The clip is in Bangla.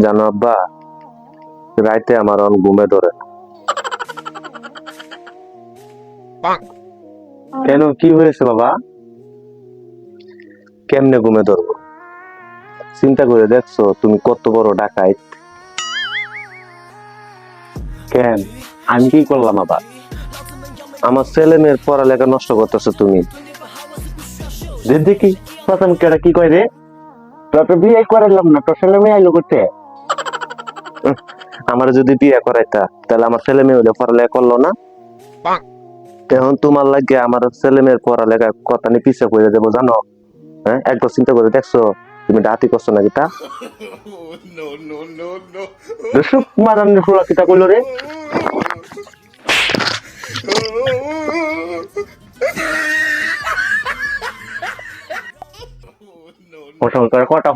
জানো আব্বা, রাইতে আমার অন ঘুমে ধরে না। কেন, কি হয়েছে বাবা? কেমনে ঘুমে ধরবো? চিন্তা করে দেখছো তুমি কত বড় ডাকাইত? কেন, আমি কি করলাম আবার? আমার ছেলে মেয়ের পড়ালেখা নষ্ট করতেছো তুমি। দেখি প্রথম কেডা কি কয় রে? তোর তো বিয়ে করাইলাম না, তোর ছেলে মেয়ে আইলো করতে। আমার যদি বিয়ে করাইতা তাহলে আমার ছেলে মেয়ে হইলে পড়ালেখা করলো না। এখন তোমার লাগে আমার ছেলে মেয়ের পড়ালেখা কথা নিয়ে পিছিয়ে পড়ে যাবো জানো? হ্যাঁ, একবার চিন্তা করে দেখছো তুমি ডাতি করছো নাকি তা? মারান ফুলা কিতা কইলো রে? কটা